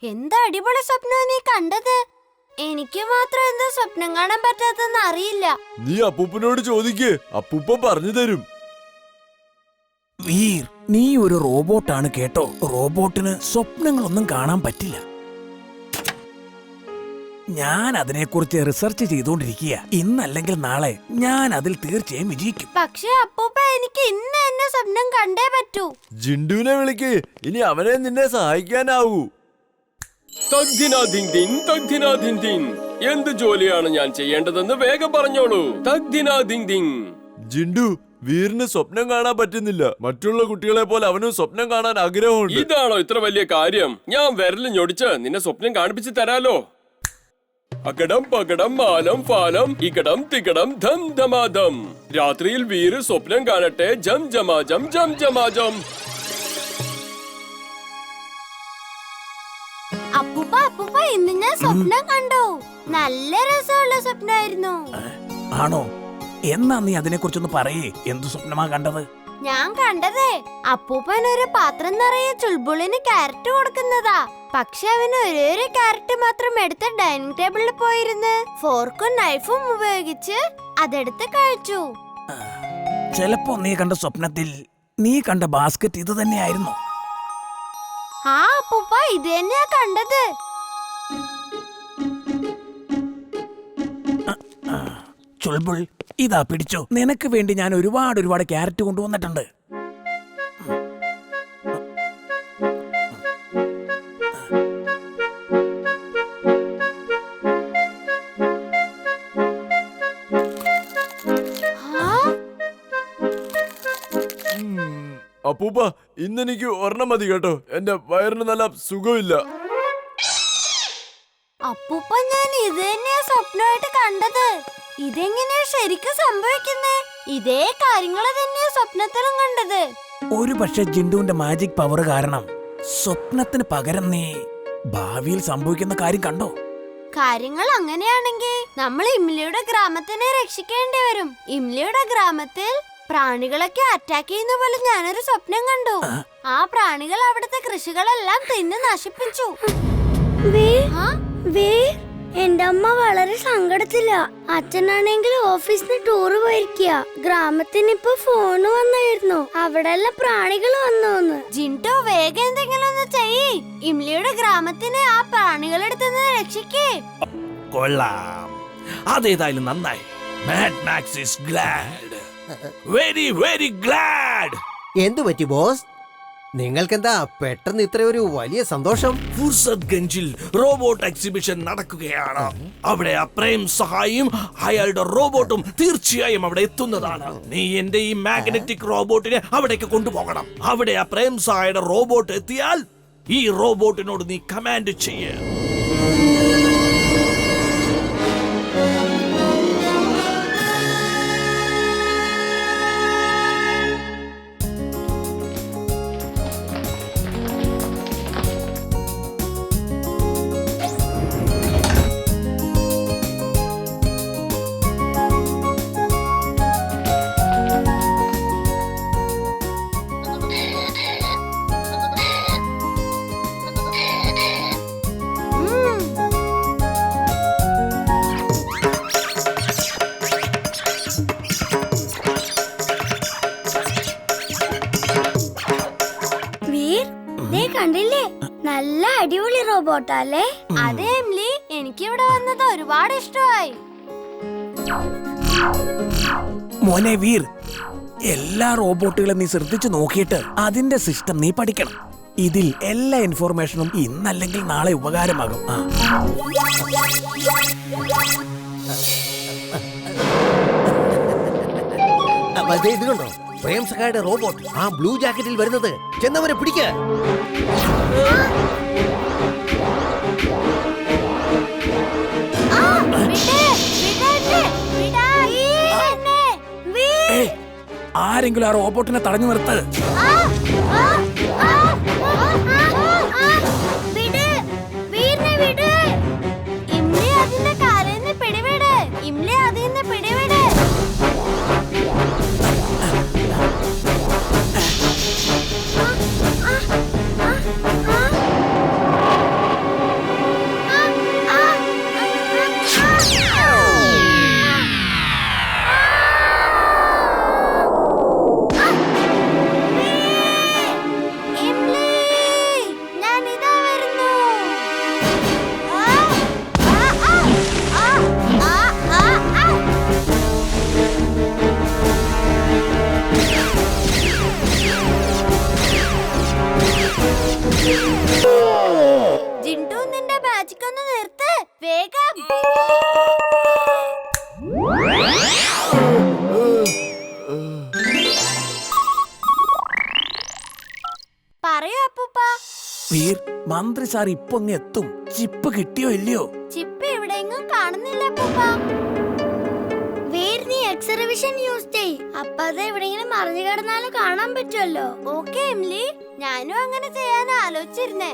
എന്താ അടിപൊളി സ്വപ്നം നീ കണ്ടത്? എനിക്ക് മാത്രം എന്താ സ്വപ്നം കാണാൻ പറ്റാത്തെന്ന് അറിയില്ല. നീ അപ്പൂപ്പനോട് ചോദിക്ക്, അപ്പൂപ്പൻ പറഞ്ഞു തരും. വീർ, നീ ഒരു റോബോട്ടാണ് കേട്ടോ. റോബോട്ടിന് സ്വപ്നങ്ങളൊന്നും കാണാൻ പറ്റില്ല. ഞാൻ അതിനെക്കുറിച്ച് റിസർച്ച് ചെയ്തുകൊണ്ടിരിക്കുക. ഇന്നല്ലെങ്കിൽ നാളെ ഞാൻ അതിൽ തീർച്ചയായും വിജയിക്കും. പക്ഷേ അപ്പൂപ്പ, എനിക്ക് ഇന്ന് എന്നെ സ്വപ്നം കണ്ടേ പറ്റൂ. ജിണ്ടുവിനെ വിളിക്ക്, ഇനി അവനെ നിന്നെ സഹായിക്കാനാവൂ. എന്ത് ജോലിയാണ് ഞാൻ ചെയ്യേണ്ടതെന്ന് വേഗം പറഞ്ഞോളൂ. ജിണ്ടു, വീറിന് സ്വപ്നം കാണാൻ പറ്റുന്നില്ല. മറ്റുള്ള കുട്ടികളെ പോലെ അവനും സ്വപ്നം കാണാൻ ആഗ്രഹമുണ്ട്. ഇതാണോ ഇത്ര വലിയ കാര്യം? ഞാൻ വിരല് ഞൊടിച്ച് നിന്നെ സ്വപ്നം കാണിപ്പിച്ച് തരാലോ. അകടം പകടം മാലം ഫാലം ഇകടം തികടം ധം ധമാധം. രാത്രിയിൽ വീര് സ്വപ്നം കാണട്ടെ ജം ജമാജം ജം ജമാജം. അപ്പൂപ്പ, അപ്പൂപ്പ, ഇന്ന് ഞാൻ സ്വപ്നം കണ്ടു. നല്ല രസമുള്ള സ്വപ്നമായിരുന്നു. ആണോ? എന്നാ നീ അതിനെക്കുറിച്ചൊന്ന് പറയേ. എന്തു സ്വപ്നമാ കണ്ടത്? ഞാൻ കണ്ടതേ, അപ്പൂപ്പൻ ഒരു പാത്രം നിറയെ ചുൾബുളിന് ക്യാരറ്റ് കൊടുക്കുന്നതാ. പക്ഷെ അവന് ഒരേ ക്യാരറ്റ് മാത്രം എടുത്ത് ഡൈനിങ് ടേബിളിൽ പോയിരുന്ന് ഫോർക്കും നൈഫും ഉപയോഗിച്ച് അതെടുത്ത് കഴിച്ചു. ചിലപ്പോ നീ കണ്ട സ്വപ്നത്തിൽ നീ കണ്ട ബാസ്ക്കറ്റ് ഇത് തന്നെയായിരുന്നു. ആ അപ്പൂപ്പ, ഇത് തന്നെയാ കണ്ടത്. ചുൾബുൾ, ഇതാ പിടിച്ചോ. നിനക്ക് വേണ്ടി ഞാൻ ഒരുപാട് ക്യാരറ്റ് കൊണ്ടുവന്നിട്ടുണ്ട്. അപ്പൂപ്പ, ഇന്നെനിക്ക് ഒരെണ്ണം മതി കേട്ടോ. എന്റെ വയറിന് നല്ല സുഖമില്ല. അപ്പൂപ്പ, ഞാൻ ഇത് തന്നെയാ സ്വപ്നമായിട്ട് കണ്ടത്. ഇതെങ്ങനെയാ ശരിക്കും സംഭവിക്കുന്നേ? ഇതേ കാര്യങ്ങള് തന്നെയാ സ്വപ്നത്തിലും കണ്ടത്. ഒരു പക്ഷെ ജിണ്ടുവിന്റെ മാജിക് പവർ കാരണം സ്വപ്നത്തിന് പകരം നീ ഭാവിയിൽ സംഭവിക്കുന്ന കാര്യം കണ്ടോ? കാര്യങ്ങൾ അങ്ങനെയാണെങ്കിൽ നമ്മൾ ഇംലിയുടെ ഗ്രാമത്തിനെ രക്ഷിക്കേണ്ടി വരും. ഇംലിയുടെ ഗ്രാമത്തിൽ പ്രാണികളൊക്കെ അറ്റാക്ക് ചെയ്യുന്ന പോലെ ഞാനൊരു സ്വപ്നം കണ്ടു. ആ പ്രാണികൾ അവിടുത്തെ കൃഷികളെല്ലാം തിന്ന് നശിപ്പിച്ചു. എന്റെ അമ്മ വളരെ സങ്കടത്തില്ല. അച്ഛനാണെങ്കിൽ ഓഫീസിന് ടൂറ് പോയിരിക്കുക. ഗ്രാമത്തിന് ഇപ്പൊ ഫോണ് വന്നായിരുന്നു, അവിടെ എല്ലാം പ്രാണികൾ വന്നു. ജിൻഡോ, വേഗം എന്തെങ്കിലും ഒന്ന് ചെയ്യ്. ഇംലിയുടെ ഗ്രാമത്തിനെ ആ പ്രാണികളെടുത്ത് രക്ഷിക്കേ. കൊള്ളാം, അതേതായാലും നന്നായി. Mad max is glad, very very glad. എന്തു പറ്റി ബോസ്? നിങ്ങൾക്കെന്താ പെട്ടെന്ന് ഇത്രയൊരു വലിയ സന്തോഷം? ഫുർസത് ഗഞ്ചിൽ റോബോട്ട് എക്സിബിഷൻ നടക്കുകയാണ്. അവിടെ പ്രേം സഹായിയും അയാളുടെ റോബോട്ടും തീർച്ചയായും അവിടെ എത്തുന്നതാണ്. നീ എന്റെ ഈ മാഗ്നറ്റിക് റോബോട്ടിനെ അവിടേക്ക് കൊണ്ടുപോകണം. അവിടെ പ്രേം സഹായിയുടെ റോബോട്ട് എത്തിയാൽ ഈ റോബോട്ടിനോട് നീ കമാൻഡ് ചെയ്യ്. കണ്ടില്ലേ, നല്ല അടിപൊളി റോബോട്ടല്ലേ? അതെ എംലി, എനിക്ക് ഇവിടെ വന്നത് ഒരുപാട് ഇഷ്ടമായി. മോനെ വീർ, എല്ലാ റോബോട്ടുകളും നീ ശ്രദ്ധിച്ചു നോക്കിയിട്ട് അതിന്റെ സിസ്റ്റം നീ പഠിക്കണം. ഇതിൽ എല്ലാ ഇൻഫോർമേഷനും ഇന്നല്ലെങ്കിൽ നാളെ ഉപകാരമാകും. ഇത് കണ്ടോ, പ്രേം സഹായുടെ റോബോട്ട് ആ ബ്ലൂ ജാക്കറ്റിൽ വരുന്നത്. ചെന്നവരെ പിടിക്ക. ആരെങ്കിലും ആ റോബോട്ടിനെ തടഞ്ഞു നിർത്ത്. വേഗം. പറയൂ അപ്പൂപ്പ. വീർ, മന്ത്രി സാർ ഇപ്പൊ അങ്ങ് എത്തും. ചിപ്പ് കിട്ടിയോ ഇല്ലയോ? ചിപ്പ് എവിടെയെങ്കിലും കാണുന്നില്ല അപ്പൂപ്പ. വീർ, നീ എക്സിബിഷൻ യൂസ് ചെയ്. അപ്പൊ അത് എവിടെയെങ്കിലും മറിഞ്ഞു കിടന്നാലും കാണാൻ പറ്റുമല്ലോ. ഓക്കെ എംലി, ഞാനും അങ്ങനെ ചെയ്യാൻ ആലോചിച്ചിരുന്നേ.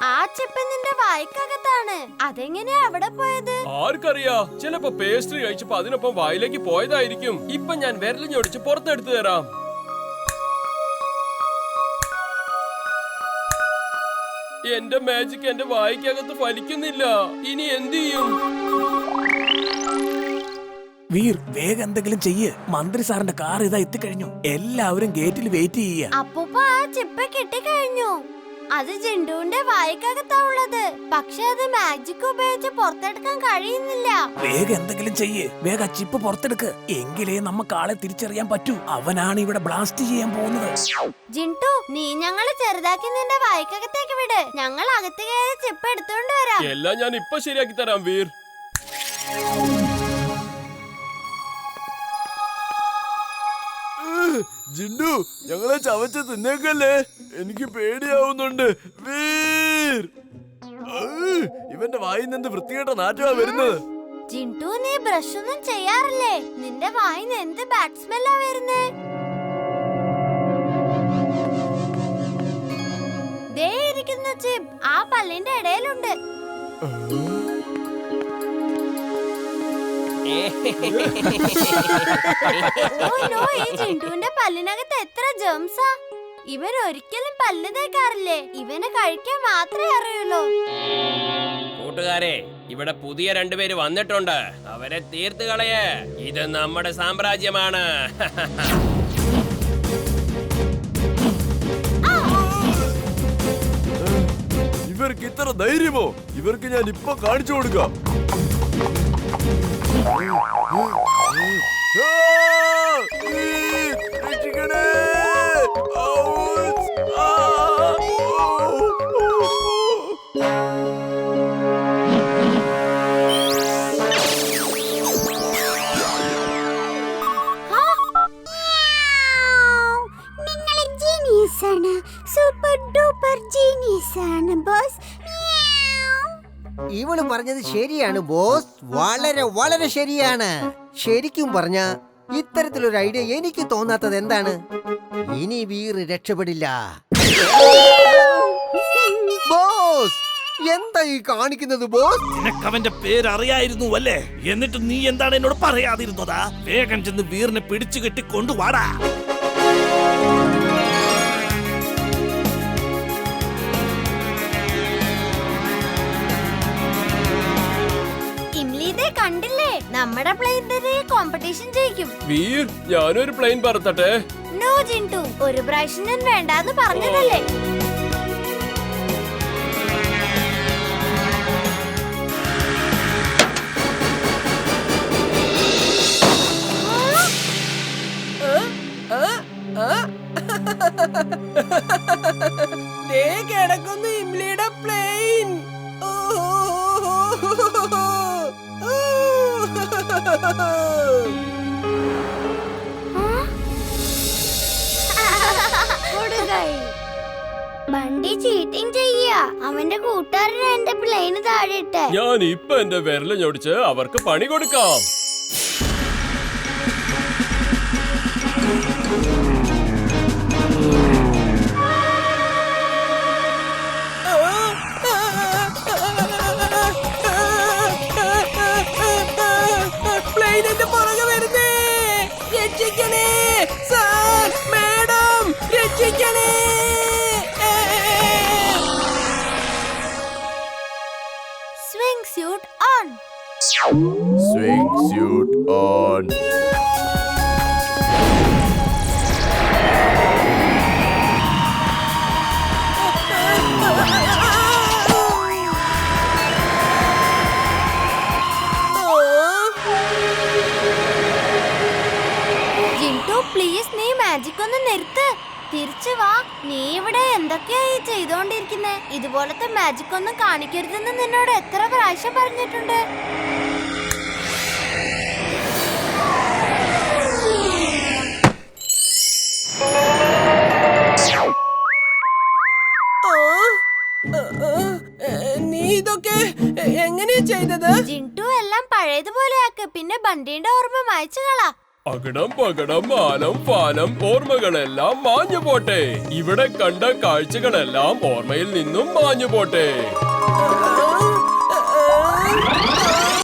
ആ ചിപ്പ് നിന്റെ വായ്ക്കകത്താണ്. അതെങ്ങനെയാ അവിടെ പോയത്? ആർക്കറിയാ, ചിലപ്പോ പേസ്ട്രി കഴിച്ചപ്പോ അതിനൊപ്പം വായിലേക്ക് പോയതായിരിക്കും. ഇപ്പൊ ഞാൻ വിരല് ഞൊടിച്ച് പുറത്തെടുത്തു തരാം. എന്റെ മാജിക് എന്റെ വായിക്കകത്ത് ഫലിക്കുന്നില്ല. ഇനി എന്ത് ചെയ്യും? വീർ, വേഗം എന്തെങ്കിലും ചെയ്യ്. മന്ത്രി സാറിന്റെ കാർ ഇതാ എത്തിക്കഴിഞ്ഞു. എല്ലാവരും ഗേറ്റിൽ വെയിറ്റ് ചെയ്യ. അപ്പൂപ്പ, ആ ചിപ്പ് കിട്ടിക്കഴിഞ്ഞു. അത് ജിണ്ടുവിന്റെ വായ്ക്കകത്താ ഉള്ളത്. പക്ഷെ അത് മാജിക് ഉപയോഗിച്ച് പുറത്തെടുക്കാൻ കഴിയുന്നില്ല. വേഗം എന്തെങ്കിലും ചെയ്യ്. വേഗം ചിപ്പ് പുറത്തെടുക്ക്. എങ്കിലേ നമുക്ക് ആളെ തിരിച്ചറിയാൻ പറ്റൂ. അവനാണ് ഇവിടെ ബ്ലാസ്റ്റ് ചെയ്യാൻ പോകുന്നത്. ജിൻടു, നീ ഞങ്ങളെ ചെറുതാക്കി നിന്റെ വായ്ക്കകത്തേക്ക് വിട്. ഞങ്ങൾ അകത്ത് കയറി ചിപ്പ് എടുത്തോണ്ട് വരാം. എല്ലാം ഞാൻ ഇപ്പൊ ശരിയാക്കി തരാം വീർ. ജിണ്ടു, ഞങ്ങളെ ചവച്ച് തിന്നേക്കല്ലേ. എനിക്ക് പേടിയാവുന്നുണ്ട്. വീർ, ഇവന്റെ വായിൽ നിന്ന് വൃത്തികെട്ട നാറ്റമാ വരുന്നത്. ജിൻടു, നീ ബ്രഷ് ഒന്നും ചെയ്യാറില്ലേ? നിന്റെ വായിന്ന് എന്ത് ബാഡ് സ്മെല്ലാ വരുന്നേ? ദേ ഇരിക്കുന്നു ചിപ്പ്. ആ പല്ലിന്റെ ഇടയിലുണ്ട്. ഓ നോ, ഈ ജിണ്ടുവിന്റെ പല്ലിനകത്ത് എത്ര ജംസാ. ഇവൻ ഒരിക്കലും പല്ല് തേക്കാറില്ലേ. ഇവന് കഴിക്കാൻ മാത്രമേ അറിയുള്ളൂ. കൂട്ടുകാരെ, ഇവിടെ പുതിയ രണ്ടുപേര് വന്നിട്ടുണ്ട്. അവരെ തീർത്ത് കളയേ. ഇത് നമ്മുടെ സാമ്രാജ്യമാണ്. ഇവർക്ക് ഇത്ര ധൈര്യമോ? ഇവർക്ക് ഞാൻ ഇപ്പൊ കാണിച്ചു കൊടുക്കാം. രക്ഷിക്കണേ! ഔസ്! ആ! നിങ്ങൾ ജീനിയസ് ആണ്. സൂപ്പർ ഡൂപ്പർ ജീനിയസ് ആണ് ബോസ്. ഇവള് പറഞ്ഞത് ശരിയാണ് ബോസ്. വളരെ വളരെ ശരിയാണ്. ശരിക്കും പറഞ്ഞ ഇത്തരത്തിലൊരു ഐഡിയ എനിക്ക് തോന്നാത്തത് എന്താണ്? ഇനി വീർ രക്ഷപ്പെടില്ല. ബോസ്, എന്താ ഈ കാണിക്കുന്നത് ബോസ്? നിനക്ക് അവന്റെ പേര് അറിയായിരുന്നു അല്ലേ? എന്നിട്ട് നീ എന്താണ് എന്നോട് പറയാതിരുന്നതാ? വേഗം ചെന്ന് വീറിനെ പിടിച്ചു കെട്ടി കൊണ്ടുവാടാ. കണ്ടില്ലേ, നമ്മുടെ പ്ലെയിൻ തന്നെ കോമ്പറ്റീഷൻ ജയിക്കും. വീർ, ഞാനൊരു പ്ലെയിൻ പറത്തട്ടെ? നോ ജിൻടു, ഒരു പ്രാവശ്യം ഞാൻ വേണ്ടാന്ന് പറഞ്ഞതല്ലേ. കിടക്കുന്നു ഇംലിയുടെ പ്ലെയിൻ. ബണ്ടി ചീറ്റിംഗ് ചെയ്യാ. അവന്റെ കൂട്ടുകാരൻ എന്റെ പ്ലെയിന് താഴെ ഇട്ടെ. ഞാൻ ഇപ്പൊ എന്റെ വിരല് ഞൊടിച്ച് അവർക്ക് പണി കൊടുക്കാം. പ്ലെയിനിന്റെ പുറകെ വരുന്നേ. രക്ഷിക്കണേ സാർ, മാഡം, രക്ഷിക്കണേ. Swing suit on. Swing suit on. Jintu, please നീ മാജിക് ഒന്ന് നിർത്ത്. തിരിച്ചു വാ. നീ ഇവിടെ എന്തൊക്കെയായി ചെയ്തോണ്ടിരിക്കുന്നേ? ഇതുപോലത്തെ മാജിക് ഒന്നും കാണിക്കരുതെന്ന് നിന്നോട് എത്ര പ്രാവശ്യം പറഞ്ഞിട്ടുണ്ട്. നീ ഇതൊക്കെ എങ്ങനെയാ ചെയ്തത്? ജിൻടു എല്ലാം പഴയതുപോലെയാക്ക്. പിന്നെ ബണ്ടിയുടെ ഓർമ്മ മായ്ച്ചു കളാ. അകടം പകടം ആലം പാലം ഓർമ്മകളെല്ലാം മാഞ്ഞു പോട്ടെ. ഇവിടെ കണ്ട കാഴ്ചകളെല്ലാം ഓർമ്മയിൽ നിന്നും മാഞ്ഞു പോട്ടെ.